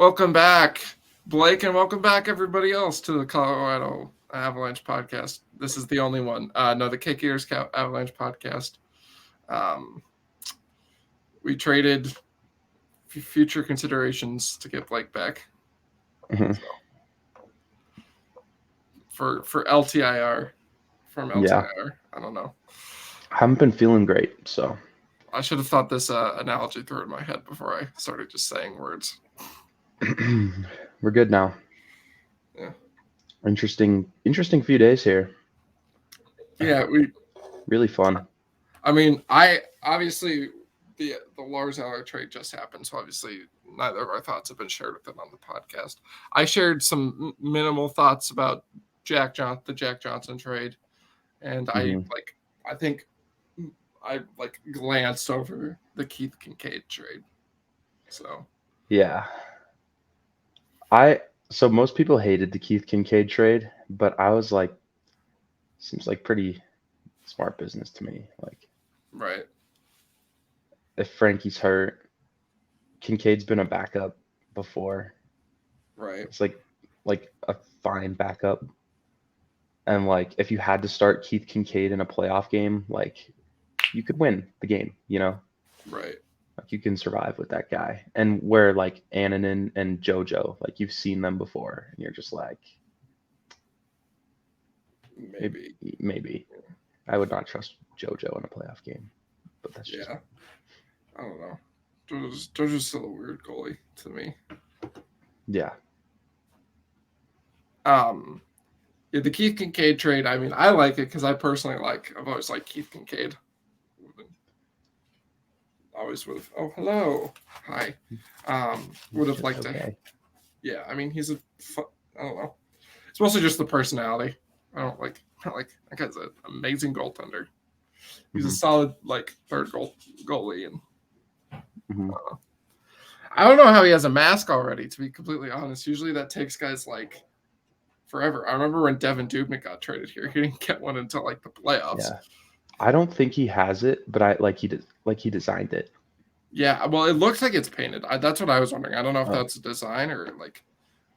Welcome back, Blake, and welcome back, everybody else, to the Colorado Avalanche podcast. This is the only one. No, the Kieth Avalanche podcast. We traded future considerations to get Blake back. Mm-hmm. So, for LTIR, from LTIR. Yeah. I don't know. I haven't been feeling great, so. I should have thought this analogy through in my head before I started just saying words. We're good now. Yeah. Interesting few days here. Yeah, really fun. I mean, I obviously the Lars Eller trade just happened, so obviously neither of our thoughts have been shared with them on the podcast. I shared some minimal thoughts about the Jack Johnson trade, and I think I glanced over the Kieth Kinkaid trade. So yeah, so most people hated the Kieth Kinkaid trade, but I was like, seems like pretty smart business to me. Like, right, if Frankie's hurt, Kinkaid's been a backup before. Right. It's like a fine backup. And like, if you had to start Kieth Kinkaid in a playoff game, like, you could win the game, you know? Right. Like, you can survive with that guy. And where like Annunen and JoJo, like, you've seen them before, and you're just like, maybe. I would not trust JoJo in a playoff game, but that's just. Yeah. I don't know. JoJo's still a weird goalie to me. Yeah. Yeah, the Kieth Kinkaid trade, I mean, I like it because I've always liked Kieth Kinkaid. Always would have. Oh, hello. Hi. Would have liked to. Yeah, I mean, he's I don't know. It's mostly just the personality. I like that guy's an amazing goaltender. He's a solid third goalie, and I don't know how he has a mask already. To be completely honest, usually that takes guys forever. I remember when Devin Dubnyk got traded here; he didn't get one until the playoffs. Yeah, I don't think he has it, but he designed it. Yeah, well, it looks like it's painted. That's what I was wondering. I don't know if that's a design or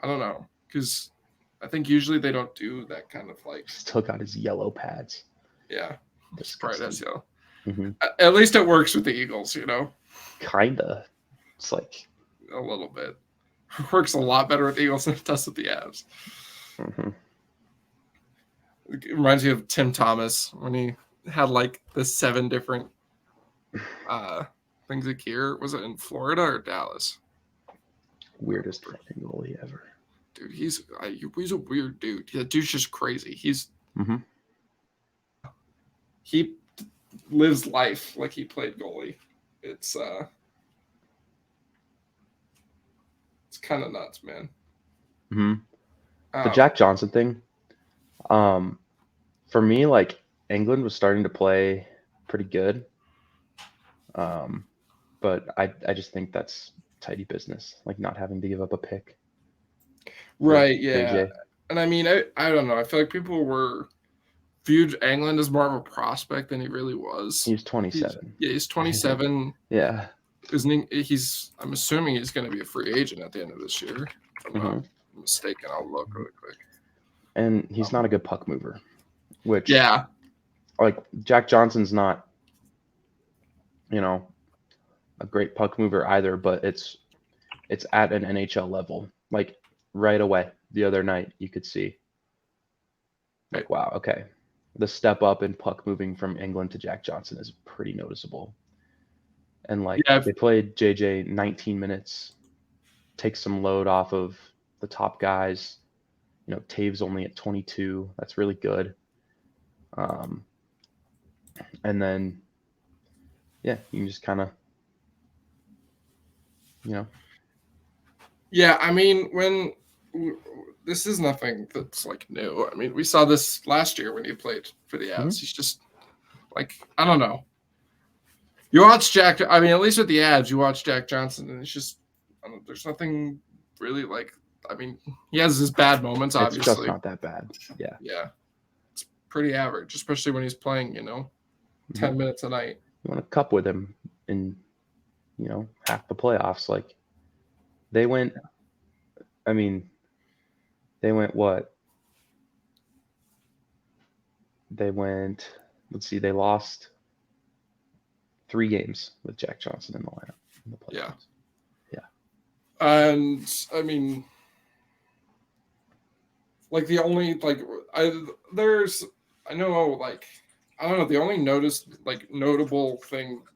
I don't know, because I think usually they don't do that kind of Still got his yellow pads. Yeah, disgusting. Bright as yellow. At least it works with the Eagles, you know. Kinda. It's like a little bit. It works a lot better with the Eagles than it does with the Avs. It reminds me of Tim Thomas when he had the 7 different things of gear. Was it in Florida or Dallas? Weirdest fucking goalie ever. Dude, he's a weird dude. That dude's just crazy. He lives life like he played goalie. It's kind of nuts, man. The Jack Johnson thing. For me, England was starting to play pretty good. But I just think that's tidy business, not having to give up a pick. Right, yeah. JJ. And I mean, I don't know. I feel like people viewed England as more of a prospect than he really was. He's 27. He's 27. Yeah. Isn't he? I'm assuming he's going to be a free agent at the end of this year. If I'm not mistaken. I'll look really quick. And he's not a good puck mover, which Jack Johnson's not, a great puck mover either, but it's at an NHL level. Right away the other night, you could see wow, okay, the step up in puck moving from England to Jack Johnson is pretty noticeable. And they played JJ 19 minutes, take some load off of the top guys. Taves only at 22. That's really good. And then, yeah, you can just kind of, Yeah, I mean, this is nothing that's new. I mean, we saw this last year when he played for the Avs. He's just I don't know. You watch Jack. I mean, at least with the Avs, you watch Jack Johnson, and it's just there's nothing really I mean, he has his bad moments, obviously. It's just not that bad. Yeah. Yeah. It's pretty average, especially when he's playing, 10 minutes a night. You want to cup with him in, half the playoffs. They went I mean, they went what? They went. Let's see. They lost 3 games with Jack Johnson in the lineup in the Yeah. playoffs. Yeah. And I mean, like the only like I know like I don't know, the only notable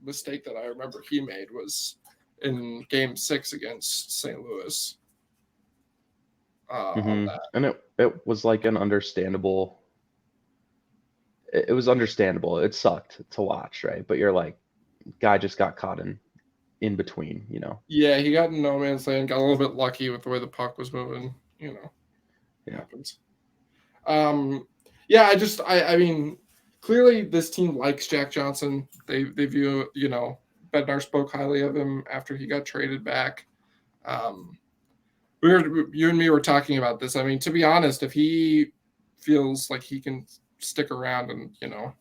mistake that I remember he made was in Game 6 against St. Louis. On that. And it was like an understandable. It was understandable. It sucked to watch, right? But you're like, guy just got caught in between, you know. Yeah, he got in no man's land, got a little bit lucky with the way the puck was moving. You know, it happens. Yeah, I mean, clearly this team likes Jack Johnson. They view, Bednar spoke highly of him after he got traded back. You and me were talking about this. I mean, to be honest, if he feels like he can stick around and the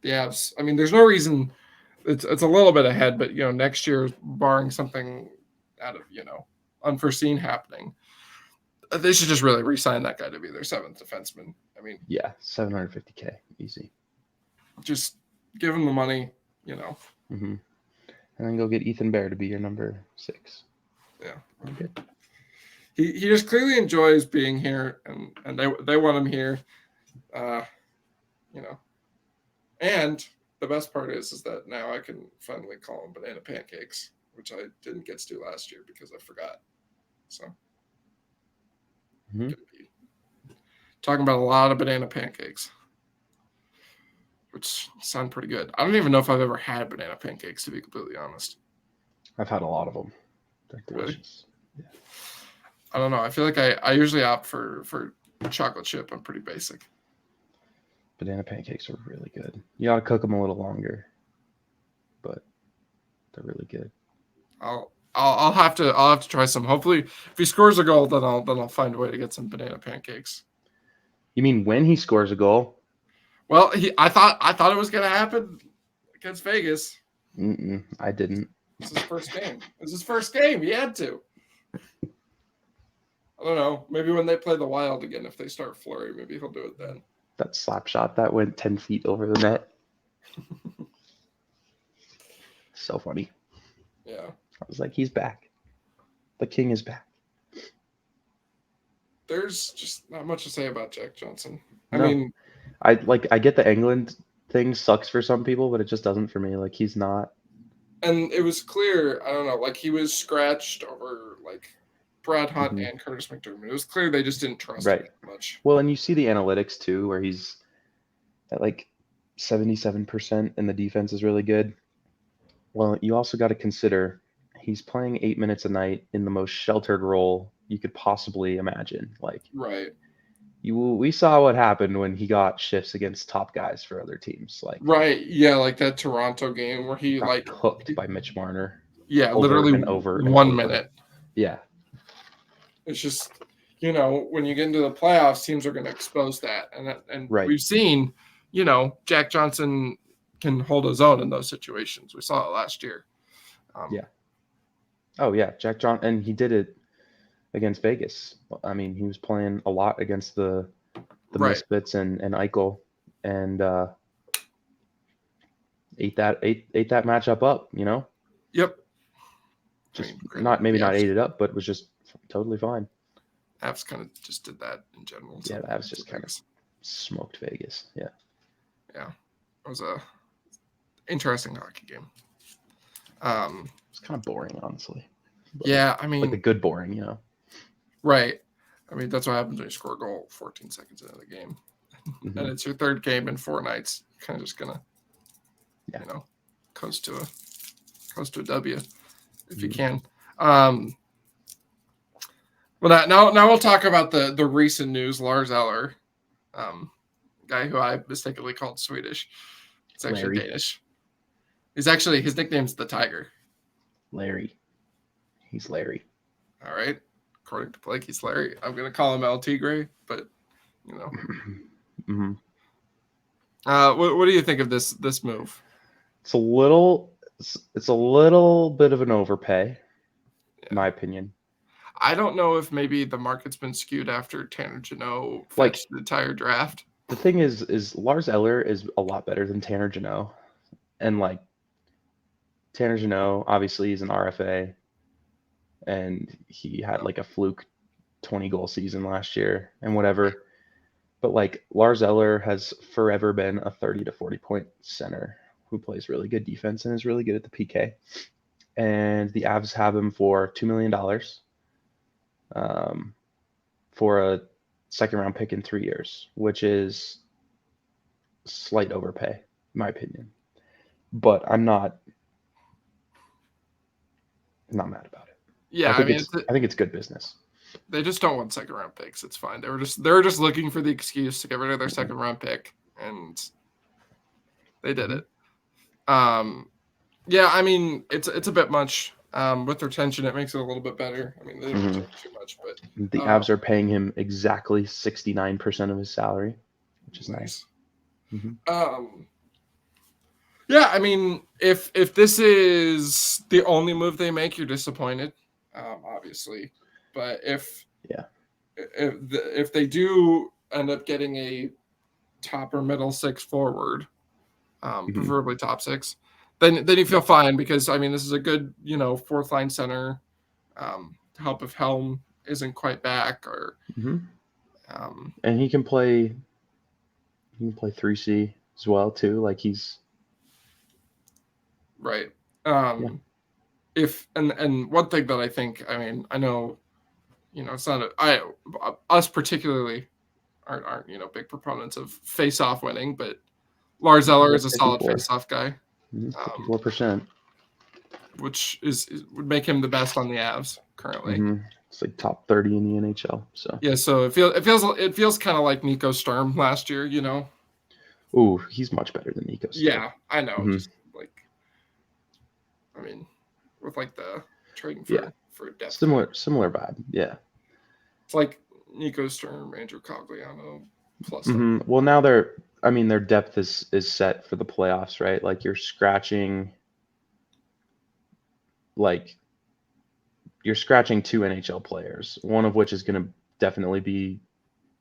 Avs, I mean, there's no reason. It's a little bit ahead, but next year, barring something out of unforeseen happening, they should just really re-sign that guy to be their 7th defenseman. I mean, yeah, $750K, easy. Just give him the money, And then go get Ethan Bear to be your number 6. Yeah, okay. He just clearly enjoys being here, and they want him here, And the best part is that now I can finally call him Banana Pancakes, which I didn't get to do last year because I forgot. So, talking about a lot of banana pancakes, which sound pretty good. I don't even know if I've ever had banana pancakes, to be completely honest. I've had a lot of them. They're delicious. Really? Yeah. I don't know. I feel like I usually opt for chocolate chip. I'm pretty basic. Banana pancakes are really good. You got to cook them a little longer, but they're really good. I'll have to try some. Hopefully, if he scores a goal, then I'll find a way to get some banana pancakes. You mean when he scores a goal? Well, I thought it was gonna happen against Vegas. I didn't. It's his first game. It's his first game. He had to. I don't know. Maybe when they play the Wild again, if they start Fleury, maybe he'll do it then. That slap shot that went 10 feet over the net. So funny. Yeah. I was like, he's back. The king is back. There's just not much to say about Jack Johnson. I mean, I get the England thing sucks for some people, but it just doesn't for me. Like, he's not. And it was clear, I don't know, like he was scratched over like Brad Hunt and Curtis McDermott. It was clear they just didn't trust him much. Well, and you see the analytics too, where he's at like 77% and the defense is really good. Well, you also got to consider he's playing 8 minutes a night in the most sheltered role you could possibly imagine. Like, we saw what happened when he got shifts against top guys for other teams. Like, yeah, like that Toronto game where he got hooked by Mitch Marner. Yeah, literally over 1 minute. Yeah. It's just, when you get into the playoffs, teams are going to expose that. And we've seen, Jack Johnson can hold his own in those situations. We saw it last year. Yeah. Oh, yeah. Jack Johnson, and he did it against Vegas. I mean, he was playing a lot against the Misfits and Eichel, and ate that matchup up, Yep. Just not ate it up, but was just totally fine. Avs kind of just did that in general. Yeah, the Avs just kind of smoked Vegas. Yeah. Yeah. It was a interesting hockey game. It's kind of boring, honestly. But yeah, I mean, like the good boring, Right. I mean, that's what happens when you score a goal 14 seconds into the game, and it's your 3rd game in 4 nights. Kind of just gonna, coast to a W if you can. Well, now we'll talk about the recent news. Lars Eller, guy who I mistakenly called Swedish. It's actually Danish. His nickname's the Tiger. Larry. He's Larry. All right. According to Blake, he's Larry. I'm gonna call him El Tigre, but what do you think of this move? It's a little bit of an overpay, in my opinion. I don't know if maybe the market's been skewed after Tanner Jeannot Like, fetched the entire draft. the thing is Lars Eller is a lot better than Tanner Jeannot. And like Tanner Jeannot, obviously he's an RFA and he had like a fluke 20-goal season last year and whatever. But like Lars Eller has forever been a 30 to 40 point center who plays really good defense and is really good at the PK. And the Avs have him for $2 million for a second round pick in 3 years, which is slight overpay, in my opinion. But I'm not mad about it. Yeah, I think it's good business. They just don't want second round picks. It's fine. They were just looking for the excuse to get rid of their second round pick, and they did it. Yeah, I mean it's a bit much. With retention, it makes it a little bit better. I mean, they didn't retain too much, but the Avs are paying him exactly 69% of his salary, which is nice. Yeah, I mean, if this is the only move they make, you're disappointed, obviously. But if they do end up getting a top or middle six forward, preferably top six, then you feel fine because I mean this is a good fourth line center. To help if Helm isn't quite back or. And he can play 3C as well too. Like he's right. If and one thing that I think, I mean, I know, it's not us particularly aren't big proponents of face-off winning, but Lars Eller is a solid face-off guy. 54%, which would make him the best on the Avs currently. It's like top 30 in the NHL. So yeah, so it feels kind of like Nico Sturm last year, Ooh, he's much better than Nico Sturm. Yeah, I know. Just like, I mean, with like the trading for depth. Similar vibe. Yeah. It's like Nico Sturm, Andrew Cogliano plus. Well, now their depth is set for the playoffs, right? Like you're scratching two NHL players, one of which is going to definitely be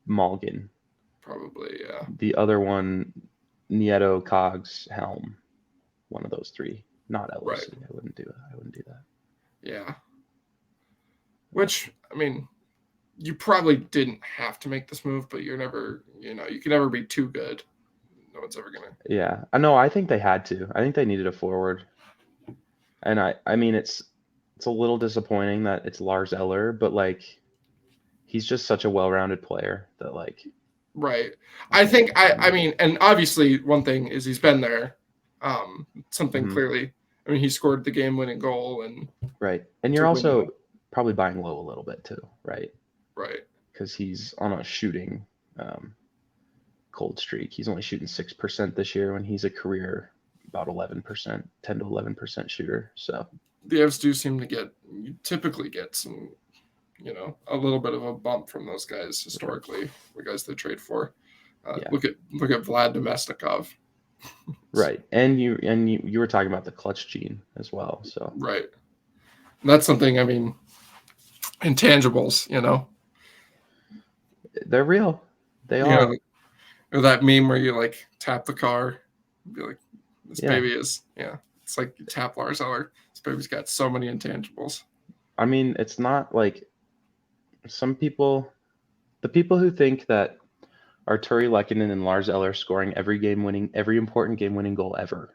Malgin. Probably, yeah. The other one, Nieto, Cogs, Helm. One of those three, not LOC. Right. I wouldn't do that. Yeah. Which, I mean, you probably didn't have to make this move, but you're never, you can never be too good. No one's ever gonna. Yeah, I know. I think they had to. I think they needed a forward. And I mean, it's a little disappointing that it's Lars Eller, but like, he's just such a well-rounded player that like. Right. I think I mean, and obviously one thing is he's been there. Something clearly. I mean, he scored the game-winning goal and. Right, and you're also probably buying low a little bit too, right? Right. Because he's on a shooting cold streak. He's only shooting 6% this year when he's a career about 11%, 10 to 11% shooter. So the Avs do seem to typically get some, a little bit of a bump from those guys historically, the guys they trade for. Look at Vlad Domestikov. Right, and you were talking about the clutch gene as well. So right, and that's something. I mean, intangibles, they're real. They are. Or that meme where you like tap the car, and be like, "This baby is." Yeah, it's like you tap Lars Eller. This baby's got so many intangibles. I mean, it's not like some people. The people who think that Artturi Lehkonen and Lars Eller scoring every important game-winning goal ever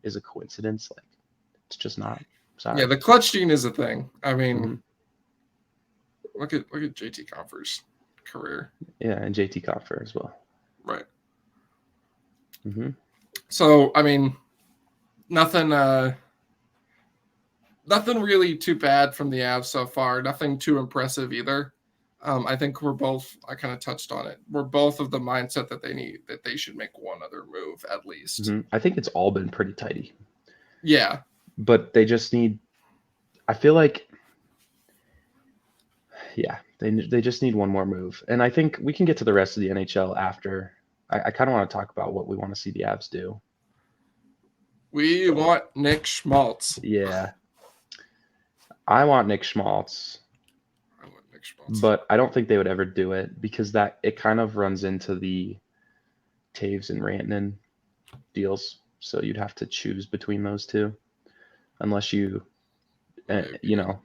is a coincidence. Like, it's just not. Sorry. Yeah, the clutch gene is a thing. I mean, look at JT Compher's career. Yeah, and JT Compher as well. Right. So I mean, nothing really too bad from the Avs so far. Nothing too impressive either. I think I kind of touched on it. We're both of the mindset that they should make one other move at least. I think it's all been pretty tidy. Yeah. But they just need, I feel like, they just need one more move. And I think we can get to the rest of the NHL after. I kind of want to talk about what we want to see the Avs do. We want Nick Schmaltz. Yeah. I want Nick Schmaltz. Nick Schmaltz. But I don't think they would ever do it because that it kind of runs into the Taves and Rantanen deals. So you'd have to choose between those two, unless you, you know.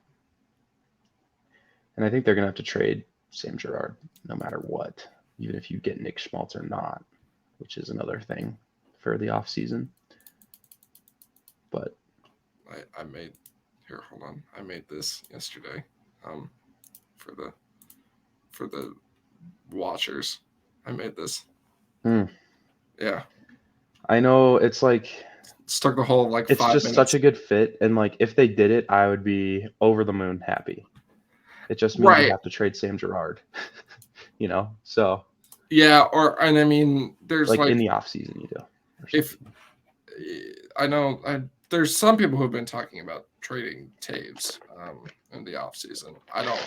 And I think they're gonna have to trade Sam Girard no matter what, even if you get Nick Schmaltz or not, which is another thing for the offseason. But I made here. Hold on. I made this yesterday, for the watchers. I made this. Yeah. I know it's like stuck the whole like it's 5 just minutes. such a good fit, and like if they did it, I would be over the moon happy. It just means you have to trade Sam Girard, you know. So yeah, and I mean, there's like in the off season, you do. If I know, there's some people who've been talking about trading Taves in the off season. I don't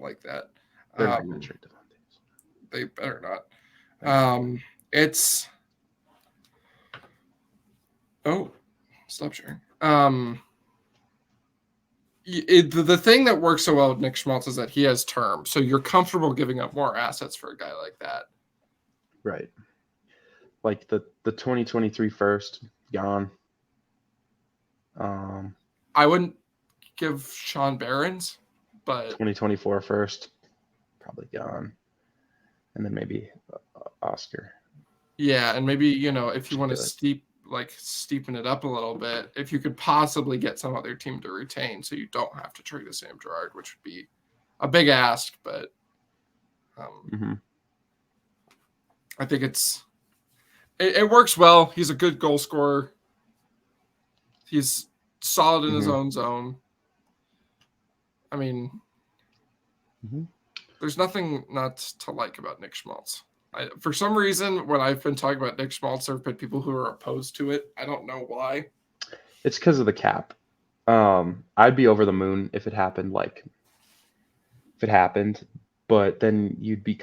like that. They're not going to trade Taves. They better not. It's stop sharing. The thing that works so well with Nick Schmaltz is that he has term, so you're comfortable giving up more assets for a guy like that. Right. Like the 2023 first, gone. I wouldn't give Sean Barons, but 2024 first, probably gone. And then maybe Oscar. Yeah, and maybe, if you want to steepen it up a little bit, if you could possibly get some other team to retain so you don't have to trade a Sam Girard, which would be a big ask, but I think it works well. He's a good goal scorer. He's solid in his own zone. I mean, there's nothing not to like about Nick Schmaltz. For some reason, when I've been talking about Nick Schmaltz, there have been people who are opposed to it. I don't know why. It's because of the cap. I'd be over the moon if it happened. But then you'd be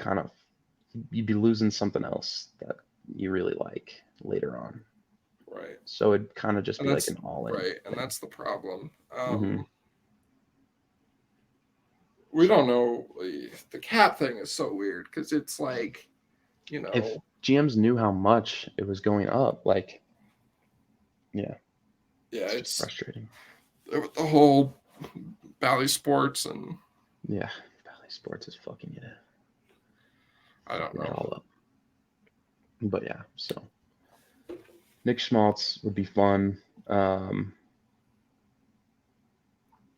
losing something else that you really like later on. Right. So it'd kind of just be like an all-in. Right, and that's the problem. We don't know. The cap thing is so weird because it's like, if GMs knew how much it was going up, it's frustrating. The whole Bally Sports and Bally Sports is fucking it. I don't know. It all up. But yeah, so Nick Schmaltz would be fun. I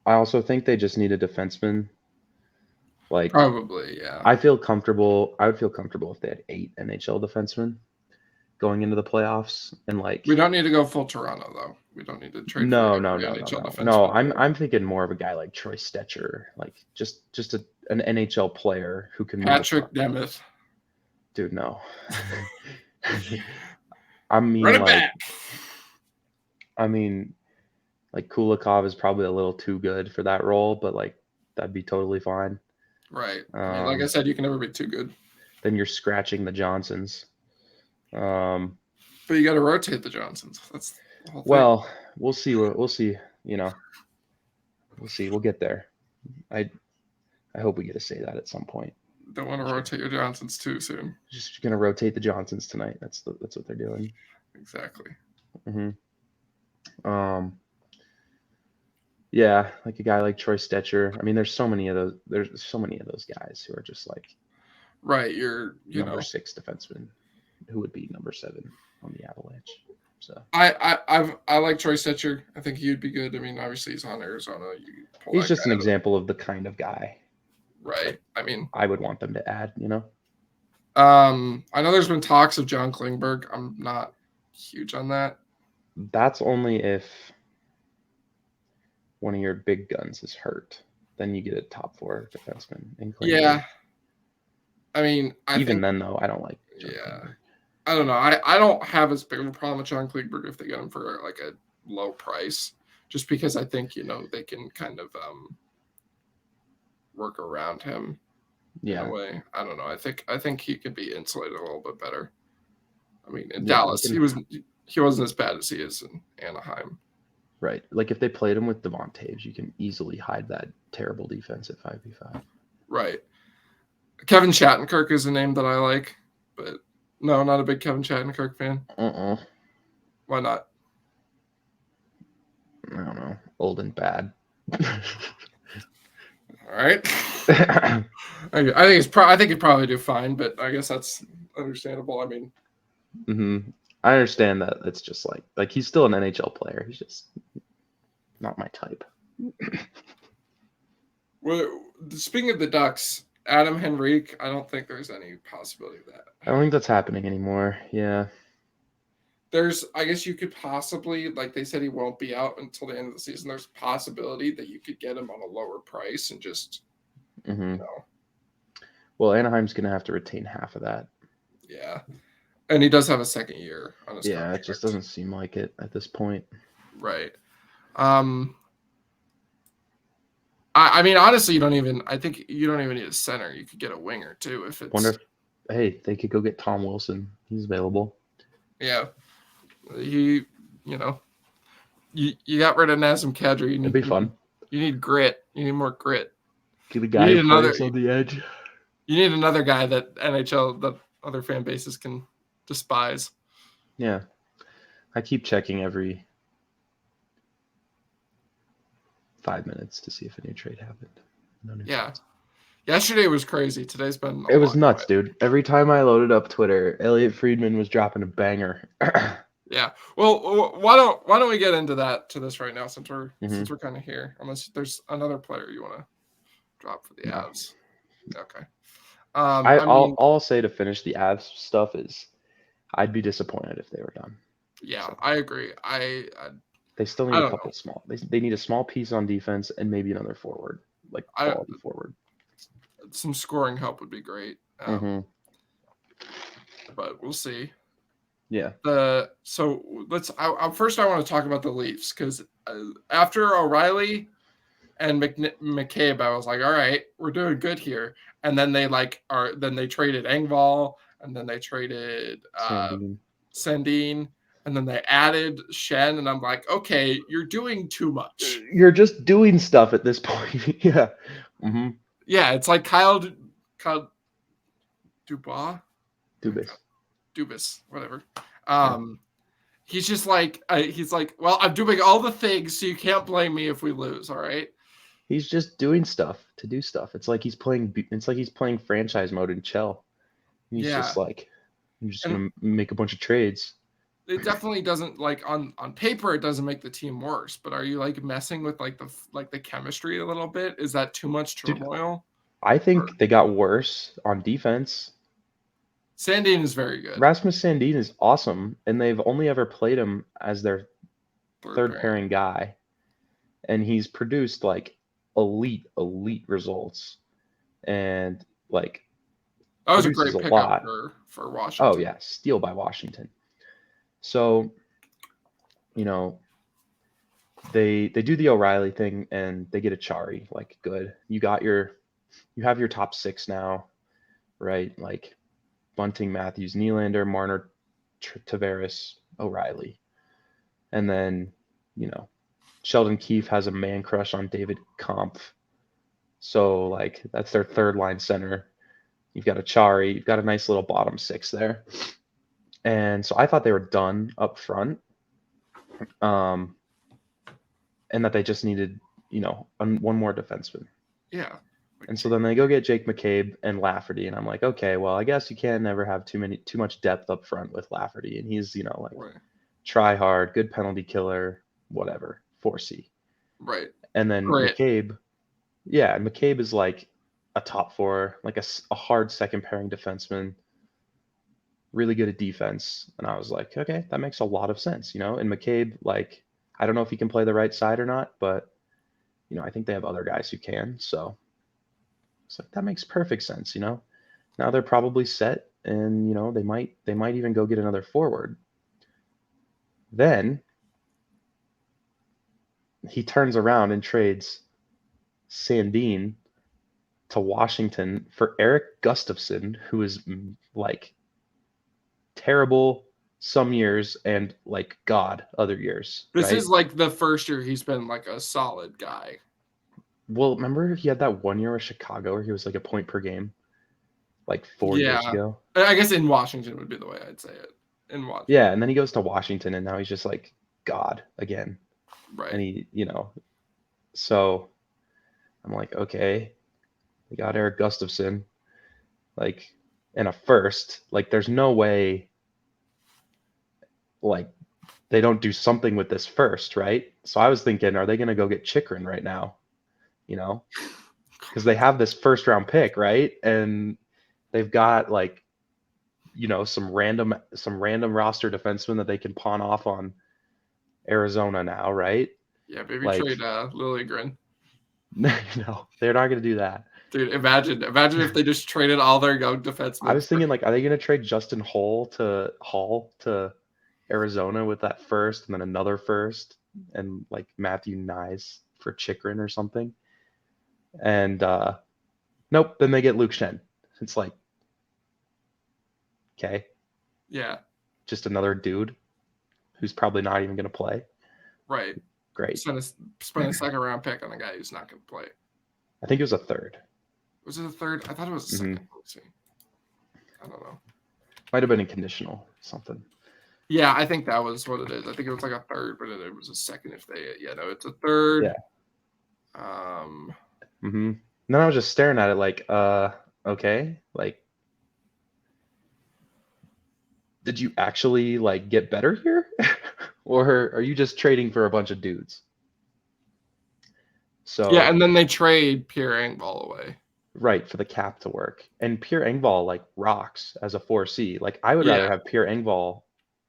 also think they just need a defenseman. Probably, yeah. I would feel comfortable if they had 8 NHL defensemen going into the playoffs, and we don't need to go full Toronto though. We don't need to trade. No. I'm thinking more of a guy like Troy Stetcher, just an NHL player who can Patrick Nemeth. Dude, no. I mean, run it back. I mean, Kulikov is probably a little too good for that role, but that'd be totally fine. Right. I mean, like I said, you can never be too good. Then you're scratching the Johnsons. But you got to rotate the Johnsons. That's the whole thing. Well, we'll see. We'll see. We'll see. We'll get there. I hope we get to say that at some point. Don't want to rotate your Johnsons too soon. Just gonna rotate the Johnsons tonight. That's what they're doing. Exactly. Yeah, a guy like Troy Stetcher. I mean, there's so many of those. There's so many of those guys who are just right. You're number 6 defenseman, who would be number 7 on the Avalanche. So I like Troy Stetcher. I think he'd be good. I mean, obviously he's on Arizona. He's just an example of the kind of guy. Right. I mean, I would want them to add. I know there's been talks of John Klingberg. I'm not huge on that. That's only if one of your big guns is hurt. Then you get a top 4 defenseman in Klingberg. Yeah. I mean, then though, I don't like John Klingberg. I don't know. I don't have as big of a problem with John Klingberg if they get him for a low price, just because I think they can kind of work around him. Yeah. In a way. I don't know. I think he could be insulated a little bit better. I mean, in Dallas, he wasn't as bad as he is in Anaheim. Right. Like if they played him with Devon Taves, you can easily hide that terrible defense at 5v5. Right. Kevin Shattenkirk is a name that I like, but no, not a big Kevin Shattenkirk fan. Why not? I don't know. Old and bad. All right. I think he'd probably do fine, but I guess that's understandable. I mean, I understand that it's just like he's still an NHL player. He's just not my type. well, speaking of the Ducks, Adam Henrique, I don't think there's any possibility of that. I don't think that's happening anymore. Yeah. I guess you could possibly, like they said, he won't be out until the end of the season. There's a possibility that you could get him on a lower price and just, you know. Well, Anaheim's going to have to retain half of that. Yeah. And he does have a second year on his contract. It just doesn't seem like it at this point. Right. I mean, honestly, I think you don't even need a center. You could get a winger too if it's. Wonder if, hey, they could go get Tom Wilson. He's available. Yeah. You got rid of Nazem Kadri. It'd be fun. You need grit. You need more grit. Get a guy who plays on the edge. You need another guy that that other fan bases can despise. Yeah. I keep checking every 5 minutes to see if a new trade happened. Trades. Yesterday was crazy. Today's been it was nuts, dude. Every time I loaded up Twitter, Elliot Friedman was dropping a banger. Yeah. Well, why don't we get into this right now since we're kind of here? Unless there's another player you want to drop for the Avs. Okay. I'll say to finish the Avs stuff is I'd be disappointed if they were done. Yeah, so. I agree. They still need a couple small. They need a small piece on defense and maybe another forward, like quality forward. Some scoring help would be great. But we'll see. Yeah. So let's. First, I want to talk about the Leafs because after O'Reilly and McCabe, I was like, all right, we're doing good here. And then they traded Engvall, and then they traded Sandin, and then they added Shen, and I'm like, okay, you're doing too much. You're just doing stuff at this point. Yeah. Yeah, it's like Kyle Dubas, whatever. He's just like well, I'm doing all the things, so you can't blame me if we lose. All right. He's just doing stuff to do stuff. It's like he's playing franchise mode in Chell. He's just like, I'm just gonna make a bunch of trades. It definitely doesn't, like, on paper it doesn't make the team worse, but are you like messing with the chemistry a little bit? Is that too much turmoil? I think they got worse on defense. Sandin is very good. Rasmus Sandin is awesome, and they've only ever played him as their third pairing guy, and he's produced like elite results, and like that was a great pickup for Washington. Oh yeah, steal by Washington. So, they do the O'Reilly thing and they get a Chari. Like, good. You have your top six now, right? Like Bunting, Matthews, Nylander, Marner, Tavares, O'Reilly. And then, Sheldon Keefe has a man crush on David Kampf. So, like, that's their third line center. You've got a Chari. You've got a nice little bottom six there. And so I thought they were done up front. And that they just needed, one more defenseman. Yeah. And so then they go get Jake McCabe and Lafferty, and I'm like, okay, well, I guess you can never have too much depth up front with Lafferty, and he's, try hard, good penalty killer, whatever, 4C. Right. And then McCabe is like a top four, like a hard second pairing defenseman, really good at defense. And I was like, okay, that makes a lot of sense, And McCabe, like, I don't know if he can play the right side or not, but, I think they have other guys who can. So it's like, that makes perfect sense, Now they're probably set, and, they might even go get another forward. Then he turns around and trades Sandin to Washington for Eric Gustafsson, who is like terrible some years and like God other years. This right? is like the first year he's been like a solid guy. Well, remember he had that 1 year with Chicago where he was like a point per game, like 4 years ago. I guess in Washington would be the way I'd say it. In Washington. Yeah, and then he goes to Washington, and now he's just like God again. Right. And he, so I'm like, okay, we got Eric Gustafson, like, in a first. Like, there's no way, like, they don't do something with this first, right? So I was thinking, are they going to go get Chikrin right now? Because they have this first round pick, right? And they've got like, some random roster defenseman that they can pawn off on Arizona now, right? Yeah, maybe Like, trade Liljegren. No, they're not going to do that. Dude, imagine if they just traded all their young defensemen. I was thinking, like, are they going to trade Justin Hall to Arizona with that first, and then another first, and like Matthew Nyes for Chikrin or something? And nope, then they get Luke Shen. It's like, okay, yeah, just another dude who's probably not even going to play. Right. Great. Spend a second round pick on a guy who's not going to play. I think it was a third. Was it a third? I thought it was a second. I don't know. Might have been in conditional something. Yeah, I think that was what it is. I think it was like a third, but it was a second if they. Yeah, no, it's a third. Yeah. And then I was just staring at it like, okay, like, did you actually like get better here? Or are you just trading for a bunch of dudes? So yeah, and then they trade Pierre Engvall away. Right, for the cap to work. And Pierre Engvall like rocks as a 4C. Like, I would rather have Pierre Engvall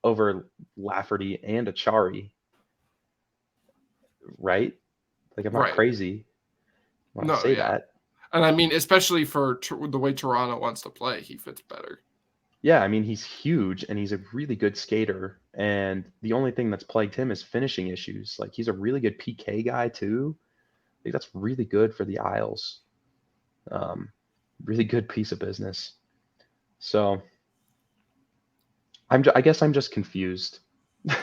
over Lafferty and Achari. Right? Like, I'm not crazy when I say that. And I mean, especially for the way Toronto wants to play, he fits better. Yeah, I mean, he's huge and he's a really good skater. And the only thing that's plagued him is finishing issues. Like, he's a really good PK guy too. I think that's really good for the Isles. Really good piece of business. So I guess I'm just confused. It's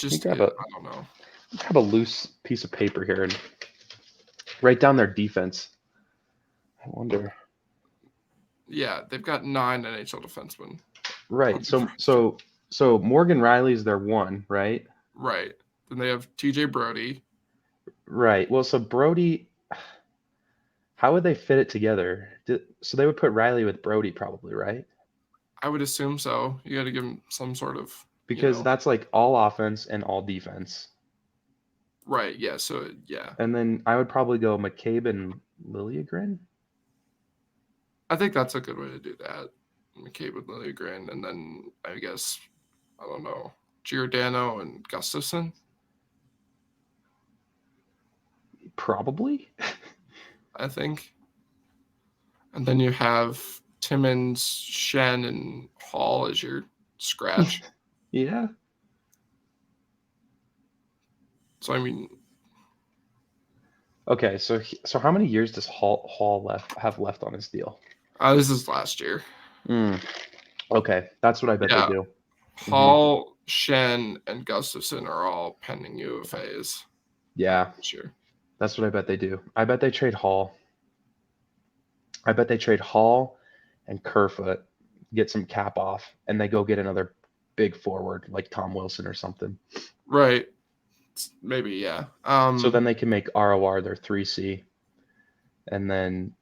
just I don't know. Have a loose piece of paper here and write down their defense. I wonder. Yeah, they've got 9 NHL defensemen. Right. So Morgan Riley's their one, right? Right. Then they have TJ Brody. Right. Well, so Brody, how would they fit it together? So they would put Riley with Brody probably, right? I would assume so. You got to give him some sort of... Because that's like all offense and all defense. Right, yeah, so, yeah. And then I would probably go McCabe and Liljegren. I think that's a good way to do that. McCabe with Liljegren, and then I guess, I don't know, Giordano and Gustafson? Probably. I think. And then you have Timmins, Shen, and Hall as your scratch. Yeah. So, I mean... Okay, so how many years does Hall have left on his deal? This is last year. Okay, that's what I bet they do. Hall, Shen, and Gustafson are all pending UFAs. Yeah, sure. That's what I bet they do. I bet they trade Hall. I bet they trade Hall and Kerfoot, get some cap off, and they go get another big forward like Tom Wilson or something. Right. Maybe, yeah. So then they can make ROR their 3C, and then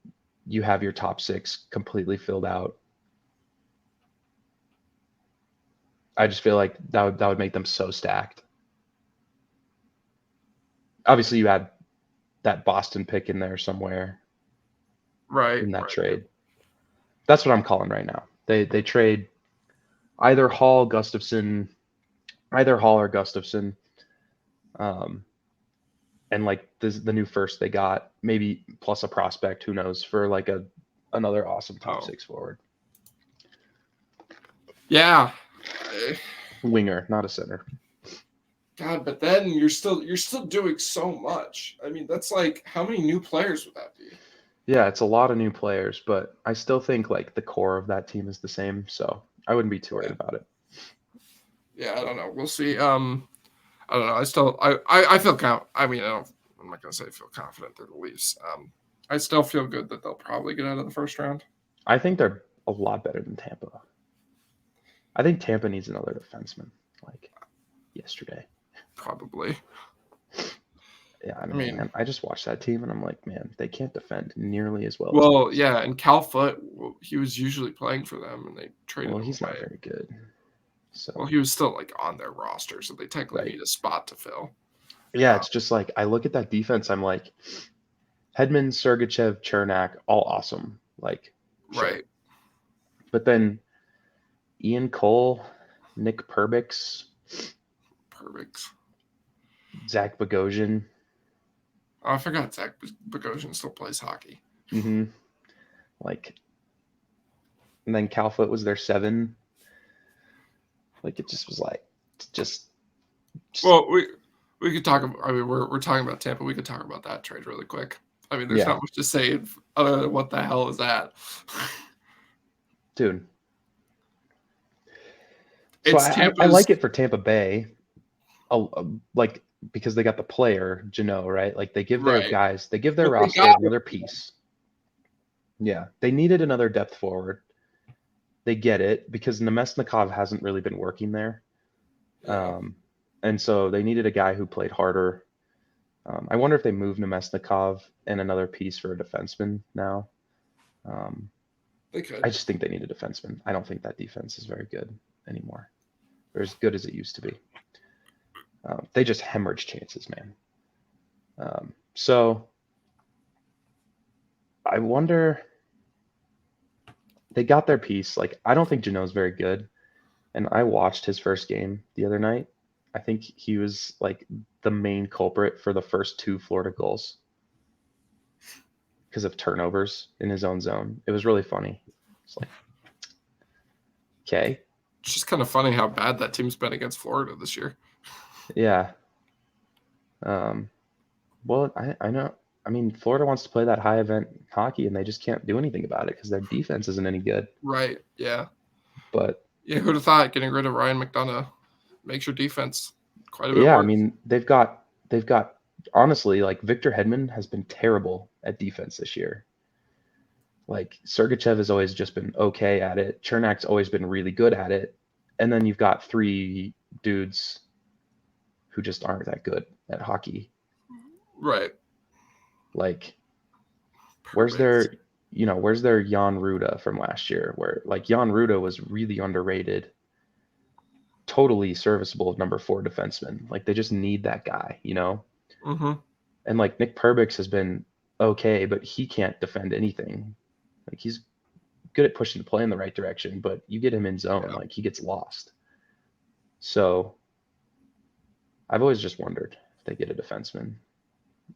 you have your top 6 completely filled out. I just feel like that would make them so stacked. Obviously, you had that Boston pick in there somewhere. Right. In that trade. That's what I'm calling right now. They trade either Hall or Gustafson. And like the new first they got, maybe plus a prospect, who knows, for like another awesome top 6 forward. Yeah. Winger, not a center. God, but then you're still doing so much. I mean, that's like, how many new players would that be? Yeah, it's a lot of new players, but I still think like the core of that team is the same, so I wouldn't be too worried about it. Yeah, I don't know. We'll see. I don't know. I feel I mean, I'm not gonna say I feel confident they're the Leafs. I still feel good that they'll probably get out of the first round. I think they're a lot better than Tampa. I think Tampa needs another defenseman, like yesterday. Probably. Yeah, I I mean, mean, man, I just watched that team and I'm like, man, they can't defend nearly as well as well, Minnesota. yeah, and Cal Foote, he was usually playing for them, and they traded Well, him he's not away. very good. Well, So, he was still like on their roster, so they technically right. need a spot to fill. Yeah, it's just like I look at that defense, I'm like, Hedman, Sergachev, Chernak, all awesome. Like, sure. Right. But then Ian Cole, Nick Perbix, Perfect. Zach Bogosian. Oh, I forgot Zach Bogosian still plays hockey. Mm-hmm. Like, and then Calfoot was their 7. Like, it just was like, just Well, we could talk about. I mean, we're talking about Tampa. We could talk about that trade really quick. I mean, there's yeah, not much to say other than what the hell is that? dude. So It's I Tampa's like it for Tampa Bay, like because they got the player Jano, right? Like they give their right, guys, they give their but they roster got another piece. Yeah, they needed another depth forward. They get it because Nemesnikov hasn't really been working there, yeah. and so they needed a guy who played harder. I wonder if they move Nemesnikov and another piece for a defenseman now. Um, They I could. just think they need a defenseman. I don't think that defense is very good anymore, or as good as it used to be. They just hemorrhage chances, man. So I wonder. They got their piece. Like I don't think Jano's very good, and I watched his first game the other night. I think he was like the main culprit for the first 2 Florida goals because of turnovers in his own zone. It was really funny. It's like, okay, It's just kind of funny how bad that team's been against Florida this year. yeah. Um, well, I know. I mean, Florida wants to play that high event hockey, and they just can't do anything about it because their defense isn't any good. Right. Yeah. But Yeah. Who'd have thought getting rid of Ryan McDonough makes your defense quite a bit yeah, I worse? mean, they've got honestly like Victor Hedman has been terrible at defense this year. Like Sergachev has always just been okay at it. Chernak's always been really good at it. And then you've got 3 dudes who just aren't that good at hockey. Right. Like where's Perfect. their Jan Ruda from last year where like Jan Ruda was really underrated, totally serviceable number 4 defenseman. Like they just need that guy. Mm-hmm. And like Nick Perbix has been okay, but he can't defend anything. Like he's good at pushing the play in the right direction, but you get him in zone, Yeah. like he gets lost. So I've always just wondered if they get a defenseman.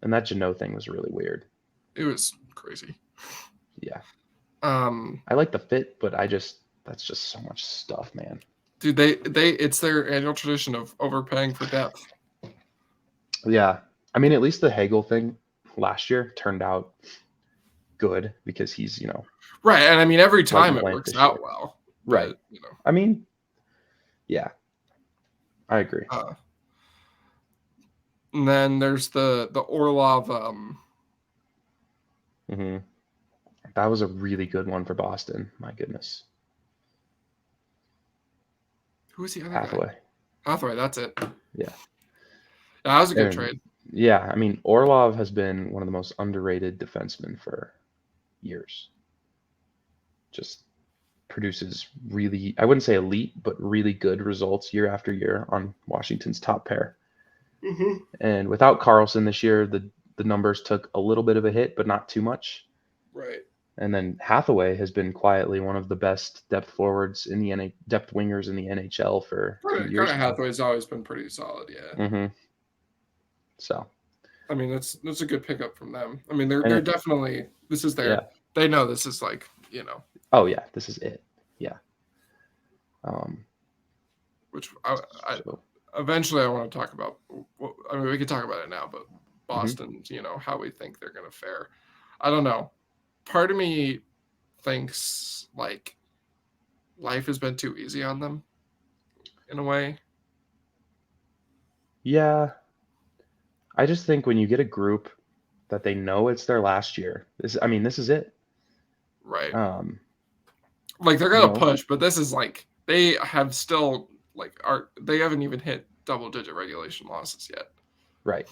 And that Janot thing was really weird. It was crazy. Yeah. Um, I like the fit, but that's just so much stuff, man. dude, they it's their annual tradition of overpaying for depth. Yeah. I mean, at least the Hagel thing last year turned out good because he's Right, and I mean every light time and it blank works this out year. well, Right. but I mean, yeah, I agree. and then there's the Orlov. hmm That was a really good one for Boston. My goodness. Who was the other guy? Hathaway. Hathaway. That's it. Yeah. Yeah, that was a good And trade. yeah, I mean, Orlov has been one of the most underrated defensemen for years. Just produces really, I wouldn't say elite, but really good results year after year on Washington's top pair. Mm-hmm. And without Carlson this year, the numbers took a little bit of a hit, but not too much. Right. And then Hathaway has been quietly one of the best depth forwards in the depth wingers in the NHL for 2 Carter years now. Hathaway's always been pretty solid. Yeah. So, I mean that's a good pickup from them. I mean they're and definitely this is yeah. their they know this is like Oh yeah, this is it. Yeah. Um. which I So. eventually I want to talk about. I mean we could talk about it now, but hmm Boston, how we think they're going to fare. I don't know. part of me thinks like life has been too easy on them in a way. Yeah. I just think when you get a group that they know it's their last year, this is it. Right. Um, Like they're you gonna know, push, but this is like they have still like they haven't even hit double digit regulation losses yet. right.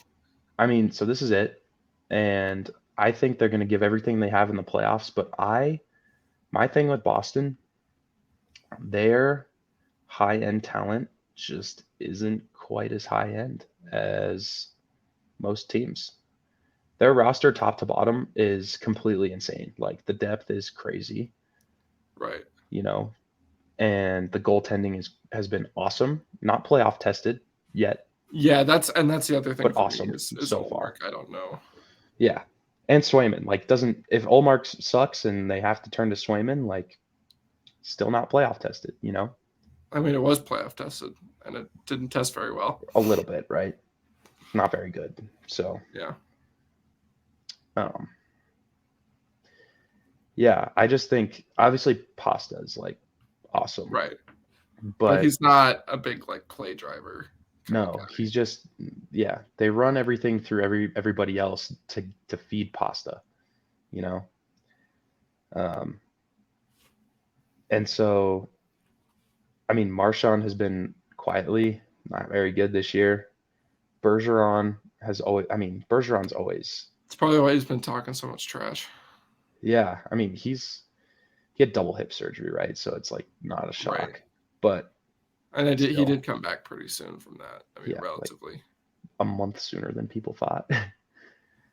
I mean, so this is it. And I think they're going to give everything they have in the playoffs, but my thing with Boston, their high-end talent just isn't quite as high-end as most teams. Their roster top to bottom is completely insane. Like the depth is crazy, Right. you know, and the goaltending has been awesome. Not playoff tested yet, Yeah, that's the other thing but for me awesome is so far. Olmark. I don't know. Yeah. And Swayman, like doesn't if Olmark sucks and they have to turn to Swayman, like still not playoff tested, you know? I mean, it was playoff tested, and it didn't test very well. A little bit, right? Not very good. So, Yeah. um, yeah, I just think obviously Pasta is like awesome, Right. But but he's not a big like play driver kind of no, guy. he's just yeah, they run everything through everybody else to feed Pasta, you know? Um, and so I mean, Marchand has been quietly not very good this year. Bergeron has always, I mean, Bergeron's always, It's probably why he's been talking so much trash. yeah. I mean, he had double hip surgery, right? So it's like not a Right. shock, but And he still, did come back pretty soon from that. I mean, yeah, like relatively. a month sooner than people thought.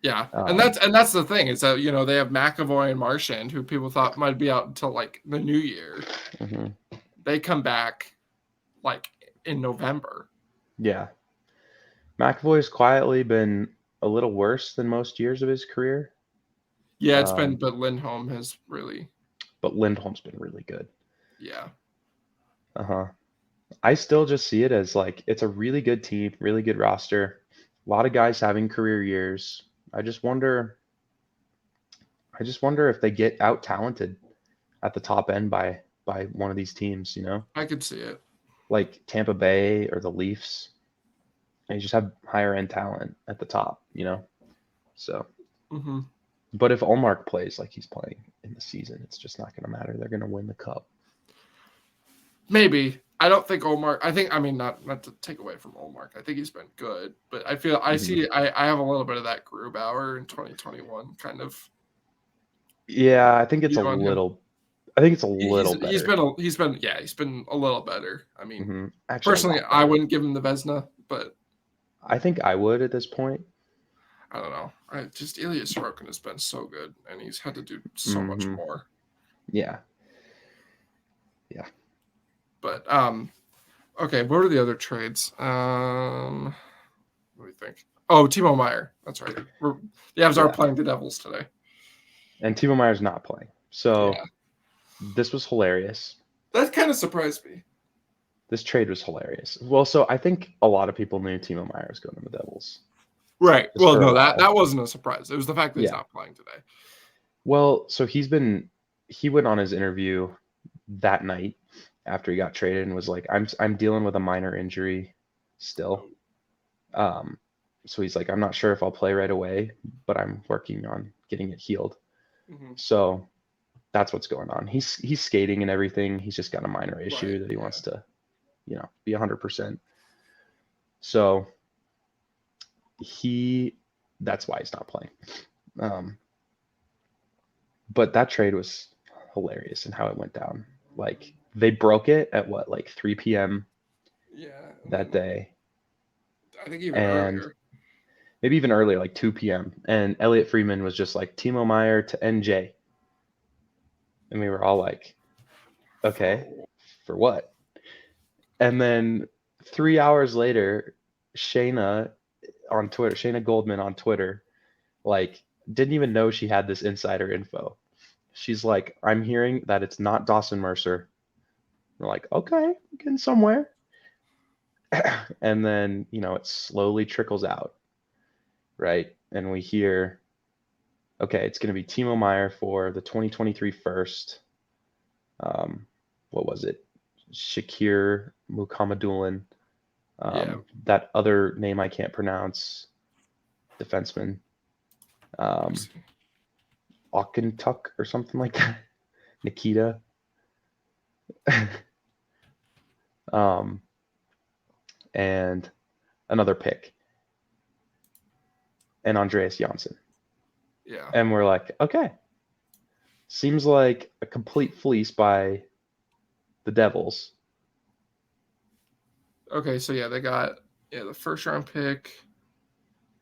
Yeah, and um, that's the thing is that they have McAvoy and Marchand, who people thought might be out until like the new year. mhm. They come back like in November. Yeah, McAvoy's quietly been a little worse than most years of his career. Yeah, it's been, Um, but Lindholm has really, but Lindholm's been really good. yeah, Uh-huh. I still just see it as like it's a really good team, really good roster. A lot of guys having career years. I just wonder if they get out talented at the top end by one of these teams, you know? I could see it. Like Tampa Bay or the Leafs. They just have higher end talent at the top, you know? So, Hmm. but if Olmark plays like he's playing in the season, it's just not going to matter. They're going to win the cup. Maybe. I don't think Omar. I mean, not to take away from Omar. I think he's been good, but Mhm. I have a little bit of that Grubauer in 2021 kind of Yeah, I think it's a view on him. little He's better. he's been a little better. I mean, Actually, a personally, lot I better. wouldn't give him the Vesna, but I think I would at this point. I don't know. I just Ilya Sorokin has been so good, and he's had to do so much Hmm. more. Yeah. Yeah. But okay. What are the other trades? What do you think? Oh, Timo Meyer. That's right. The Avs are Yeah. playing the Devils today. And Timo Meyer's not playing. Yeah, So this was hilarious. that kind of surprised me. This trade was hilarious. Well, so I think a lot of people knew Timo Meyer was going to the Devils Right. just Well, for a no, that while. wasn't a surprise. It was the fact that he's Yeah. not playing today. Well, so he went on his interview that night after he got traded and was like, I'm dealing with a minor injury still. Um, so he's like, I'm not sure if I'll play right away, but I'm working on getting it healed. Mm-hmm. So that's what's going on. He's skating and everything. He's just got a minor Right. issue that he Yeah. wants to, be 100%. So that's why he's not playing. Um, but that trade was hilarious and how it went down. Like they broke it at what, like 3 p.m. Yeah. And that then day, I think even and earlier. maybe even earlier, like 2 p.m. And Elliot Friedman was just like Timo Meyer to NJ, and we were all like, okay, For for what? And then 3 hours later, Shayna Shayna Goldman on Twitter, like didn't even know she had this insider info. She's like, I'm hearing that it's not Dawson Mercer. We're like, okay, getting somewhere. And then, it slowly trickles out, right? And we hear Okay, it's going to be Timo Meier for the 2023 first. What was it? Shakir Mukhamadullin. Yeah. That other name I can't pronounce. Defenseman. Aukentuck or something like that. Nikita. And another pick. And Andreas Janssen. Yeah. And we're like, okay. Seems like a complete fleece by the Devils. Okay, so yeah, they got the first round pick,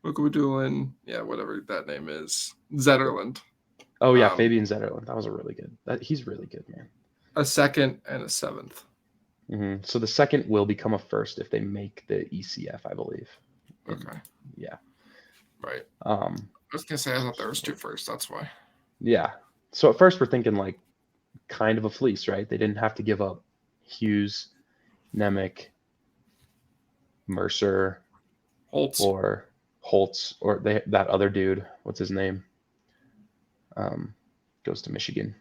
Mukhamadullin, whatever that name is, Zetterland. Oh yeah, Fabian Zetterland. That was a really good. He's really good, man. A second and a seventh. Mm-hmm. So the second will become a first if they make the ECF, I believe. Okay. Yeah. Right. I was gonna say I thought there was two first. That's why. Yeah. So at first we're thinking like kind of a fleece, right? They didn't have to give up Hughes, Nemec, Mercer, Holtz, or that other dude. What's his name? Goes to Michigan.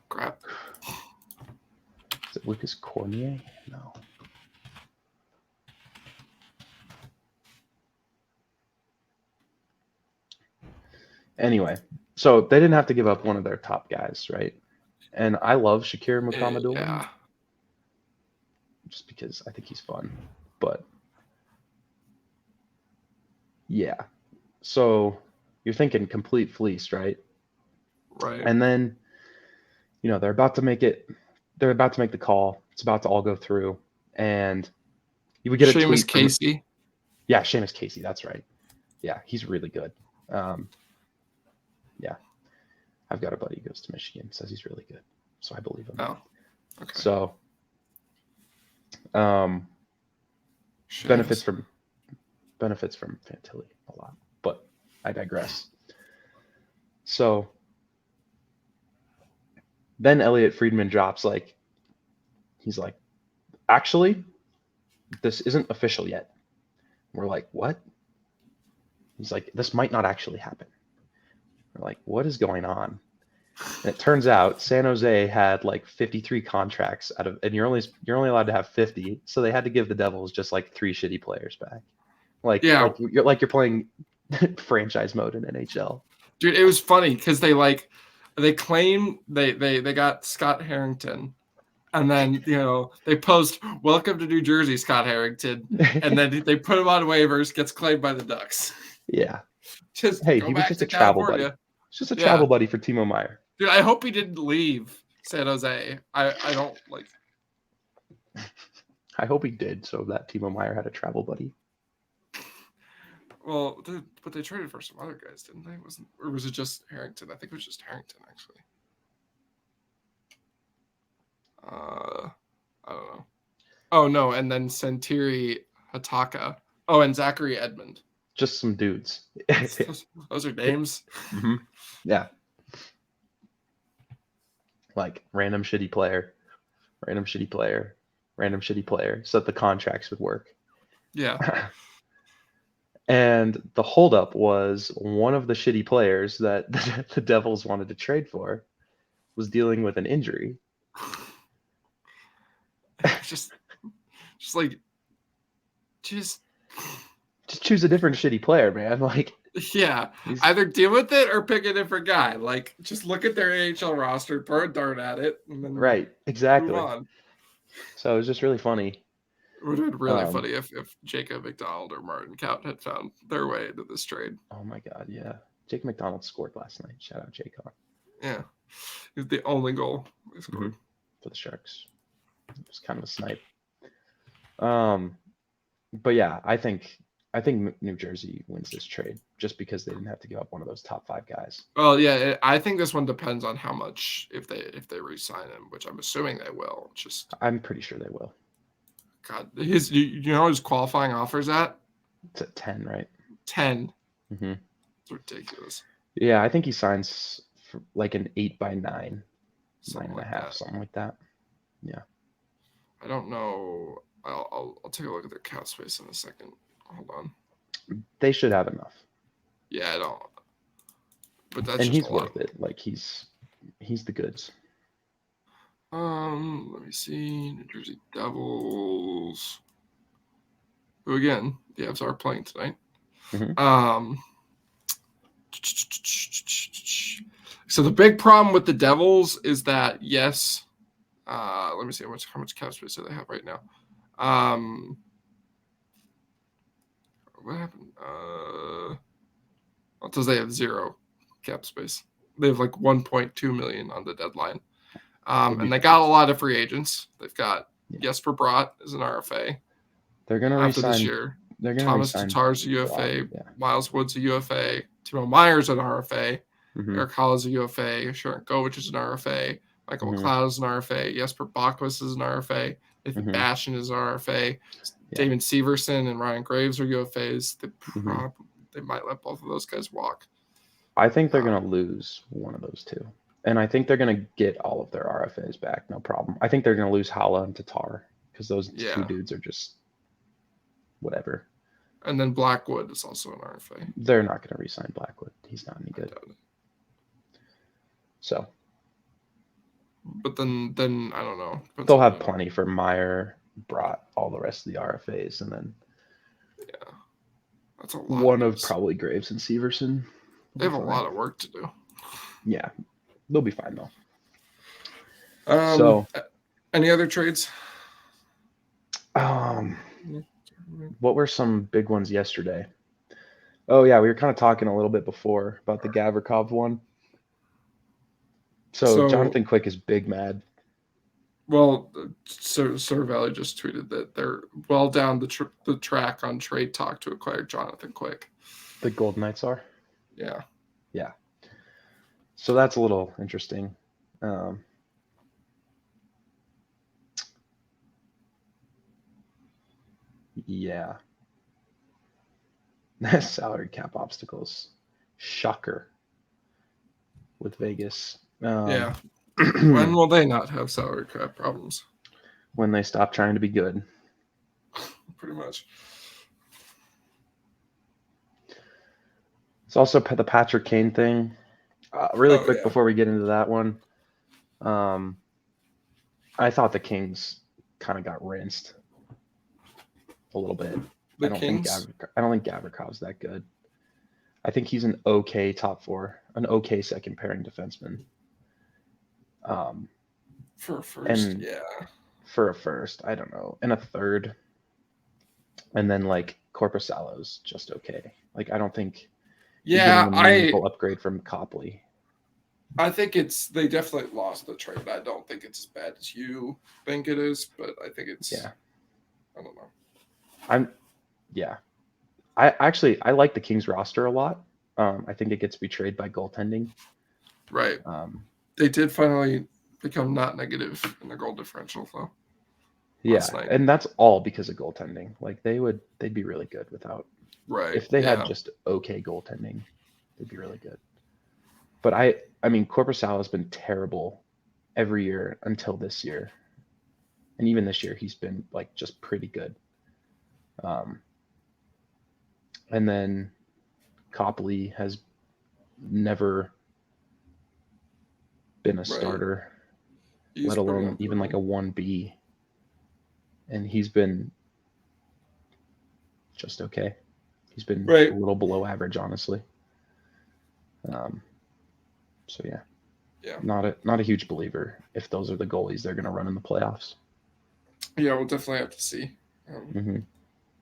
Crap. Is it Lucas Cormier? No. Anyway, so they didn't have to give up one of their top guys, right? And I love Shakir Mukhamadullin. Yeah. Just because I think he's fun. But yeah. So you're thinking complete fleece, right? Right. And then, they're about to make it. They're about to make the call. It's about to all go through. And you would get a tweet from Casey. Yeah, Seamus Casey. That's right. Yeah, he's really good. Yeah. I've got a buddy who goes to Michigan, says he's really good. So I believe him. Oh, okay. So benefits from Fantilli a lot, but I digress. So then Elliot Friedman drops he's like, actually, this isn't official yet. We're like, what? He's like, this might not actually happen. We're like, what is going on? And it turns out San Jose had 53 contracts and you're only allowed to have 50, so they had to give the Devils just 3 shitty players back. You're playing franchise mode in NHL. Dude, it was funny because they claim they got Scott Harrington, and then they post "Welcome to New Jersey, Scott Harrington," and then they put him on waivers, gets claimed by the Ducks. Yeah. Just hey, go he was back just to a travel California. buddy. It's just a travel buddy for Timo Meier. Dude, I hope he didn't leave San Jose. I don't like. I hope he did, so that Timo Meier had a travel buddy. Well, but they traded for some other guys, didn't they? Or was it just Harrington? I think it was just Harrington, actually. I don't know. Oh no, and then Santiri Hataka. Oh, and Zachary Edmond. Just some dudes. Those are names. Mm-hmm. Yeah. Random shitty player, random shitty player, random shitty player, so that the contracts would work. Yeah. And the holdup was one of the shitty players that the Devils wanted to trade for was dealing with an injury. just choose a different shitty player, man. Either deal with it or pick a different guy. Just look at their AHL roster, throw a dart at it, and then right, exactly. move on. So it was just really funny. It would have been really funny if Jacob McDonald or Martin Kaut had found their way into this trade. Oh my god, yeah. Jake McDonald scored last night. Shout out Jacob. Yeah. It was the only goal they scored. For the Sharks. It was kind of a snipe. But yeah, I think New Jersey wins this trade just because they didn't have to give up one of those top 5 guys. Well, yeah, I think this one depends on how much if they re-sign him, which I'm assuming they will. I'm pretty sure they will. God, you know his qualifying offers at? It's at 10, right? 10. Mm-hmm. It's ridiculous. Yeah, I think he signs for an 8x9, 9.5, something like that. Yeah. I don't know. I'll take a look at their cap space in a second Hold on. They should have enough. Yeah, I don't. But that's And just he's a lot. worth it. Like he's the goods. Let me see. New Jersey Devils. Who again? The Avs are playing tonight. Mhm. So the big problem with the Devils is that yes. Let me see how much cap space do they have right now. What happened? It says they have 0 cap space. They have like 1.2 million on the deadline. And they got a lot of free agents. They've got Jesper Bratt is an RFA. They're gonna After this resign. year, They're gonna Thomas resign Tatar's a Bratt, UFA. yeah. Miles Wood's a UFA. Timo Meyer's an RFA. Mhm. Eric Hall is a UFA. Sharon Govich is an RFA. Michael Mhm. McLeod is an RFA. Jesper Bakwas is an RFA. Nathan Mhm. Bastion is an RFA. Yeah. David Severson and Ryan Graves are UFAs. Mhm. They might let both of those guys walk. I think they're gonna lose one of those two. And I think they're going to get all of their RFAs back, no problem. I think they're going to lose Hala and Tatar because those two dudes are just whatever. And then Blackwood is also an RFA. They're not going to re-sign Blackwood. He's not any good. So. But then I don't know. Depends they'll have plenty for Meyer, Bratt, all the rest of the RFAs, and then that's a lot. One of probably Graves and Severson. They have a lot of work to do. Yeah. They'll be fine though. So, any other trades? What were some big ones yesterday? Oh yeah, we were kind of talking a little bit before about the Gavrikov one. So Jonathan Quick is big mad. Well, Sir Valley just tweeted that they're well down the track on trade talk to acquire Jonathan Quick. The Golden Knights are? Yeah. Yeah. So that's a little interesting. Yeah. Salary cap obstacles. Shocker. With Vegas. Yeah. When will they not have salary cap problems? When they stop trying to be good. Pretty much. It's also the Patrick Kane thing. Really quick before we get into that one. I thought the Kings kind of got rinsed a little bit. I don't think Gavrikov's that good. I think he's an okay top 4, an okay second pairing defenseman. For a first, For a first, I don't know. And a third. And then like Korpisalo's just okay. Like I don't think he's getting a meaningful upgrade from Copley. I think they definitely lost the trade. I don't think it's as bad as you think it is, but I think it's I don't know. I like the Kings roster a lot. I think it gets betrayed by goaltending. Right. They did finally become not negative in the goal differential though. Yeah, and that's all because of goaltending. Like they'd be really good without. Right. If they had just okay goaltending, they'd be really good. But I mean, Korpisalo has been terrible every year until this year, and even this year he's been like just pretty good. And then Copley has never been a starter, let alone even like a 1B. And he's been just okay. He's been a little below average, honestly. So yeah, not a huge believer if those are the goalies they're going to run in the playoffs. Yeah, we'll definitely have to see.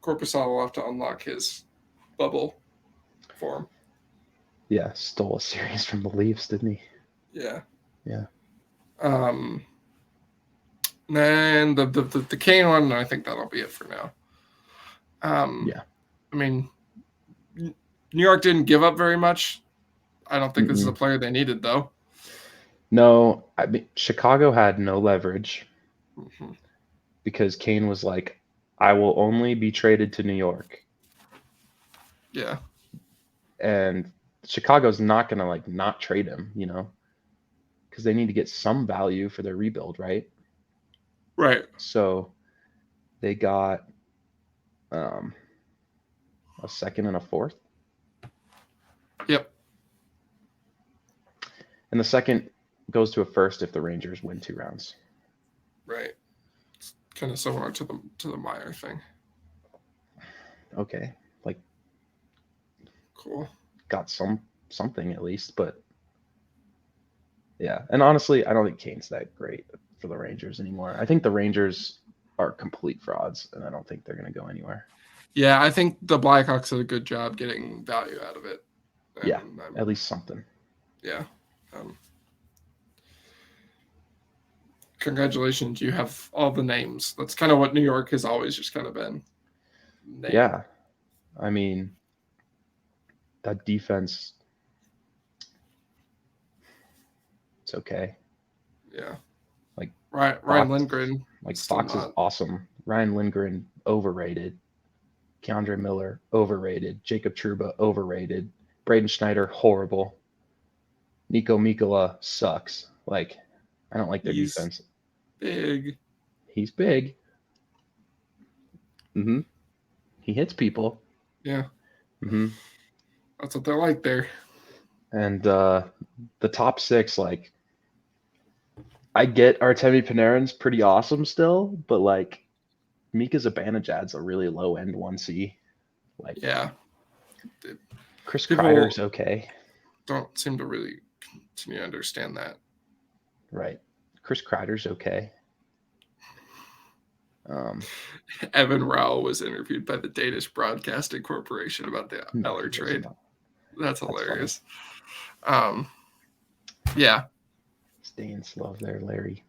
Korpisalo will have to unlock his bubble form. Yeah, stole a series from the Leafs, didn't he? Yeah. Yeah. Then the Kane one, I think that'll be it for now. Yeah. I mean, New York didn't give up very much. I don't think this is a player they needed, though. No, I mean, Chicago had no leverage because Kane was like, I will only be traded to New York. Yeah. And Chicago's not going to like not trade him, because they need to get some value for their rebuild, right? Right. So they got a second, and a fourth. Yep. And the second goes to a first if the Rangers win 2 rounds. Right. It's kind of similar to the Meyer thing. Okay, like Cool. got something at least, but yeah. And honestly, I don't think Kane's that great for the Rangers anymore. I think the Rangers are complete frauds, and I don't think they're going to go anywhere. Yeah, I think the Blackhawks did a good job getting value out of it. And Yeah, at least something. Yeah. Congratulations, you have all the names. That's kind of what New York has always just kind of been. Named. Yeah. I mean, that defense, it's okay. Yeah. Like Ryan Lindgren. Like Fox is awesome. Ryan Lindgren, overrated. Keandre Miller, overrated. Jacob Trouba, overrated. Braden Schneider, horrible. Nico Mikkola sucks. Like, I don't like their defense. Big. He's big. Mm-hmm. He hits people. Yeah. Mm-hmm. That's what they're like there. And the top 6, like, I get Artemi Panarin's pretty awesome still, but like Mika Zibanejad's a really low end 1C. Like, yeah. Chris Kreider's okay. Don't seem to really continue to understand that. Right. Chris Kreider's okay. Evan Rao was interviewed by the Danish Broadcasting Corporation about the Eller trade. That's hilarious. Yeah. Danes love their Larry.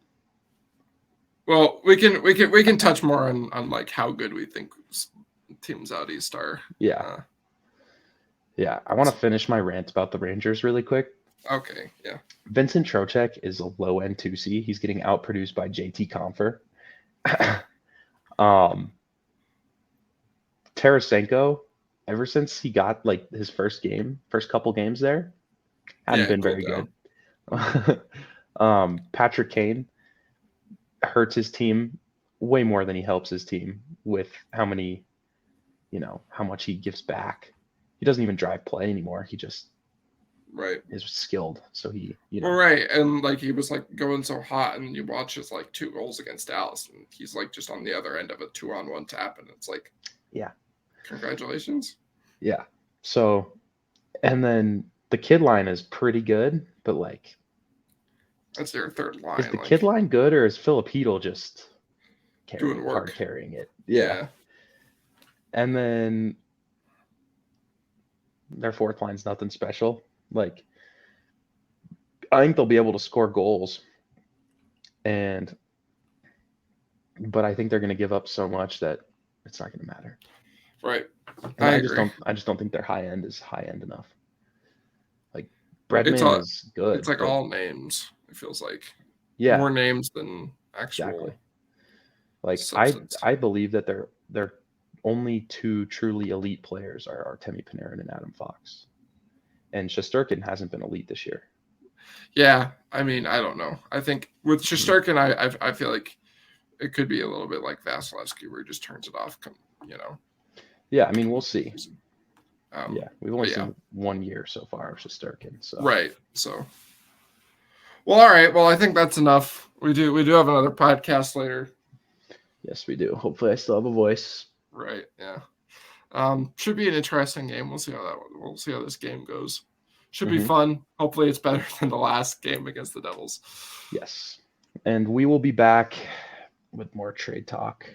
Well, we can touch more on like how good we think teams out east are. Yeah. Yeah. I want to finish my rant about the Rangers really quick. Okay. Yeah. Vincent Trocheck is a low end 2C. He's getting outproduced by JT Compher. Tarasenko, ever since he got like his first couple games there, hadn't been very good. Patrick Kane hurts his team way more than he helps his team with how much he gives back. He doesn't even drive play anymore. He just is skilled. So he, right. And like he was like going so hot, and you watch his like 2 goals against Dallas, and he's like just on the other end of a 2-on-1 tap, and it's like, yeah, congratulations. Yeah. So, and then the kid line is pretty good, but like, that's their third line. Is the kid line good, or is Filipino just doing work, hard carrying it? Yeah. And then their fourth line's nothing special. Like, I think they'll be able to score goals, but I think they're going to give up so much that it's not going to matter. Right. I just don't think their high end is high end enough. Like, Bredman is good. It's like all names. It feels like more names than actual. Exactly. Like substance. I believe that they're only 2 truly elite players are Artemi Panarin and Adam Fox, and Shesterkin hasn't been elite this year. Yeah, I mean, I don't know. I think with Shesterkin, I feel like it could be a little bit like Vasilevsky, where he just turns it off. Yeah, I mean, we'll see. We've only seen 1 year so far of Shesterkin. So. Right. So. Well, all right. Well, I think that's enough. We do have another podcast later. Yes, we do. Hopefully, I still have a voice. Right. Yeah. Should be an interesting game. We'll see how this game goes. Should be fun. Hopefully, it's better than the last game against the Devils. Yes, and we will be back with more trade talk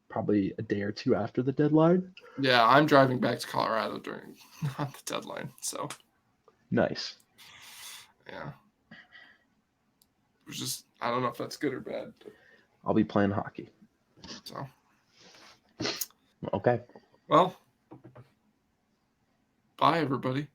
probably a day or 2 after the deadline. Yeah, I'm driving back to Colorado on the deadline. So nice. Yeah. Which is, I don't know if that's good or bad. But... I'll be playing hockey. So. Okay. Well, bye, everybody.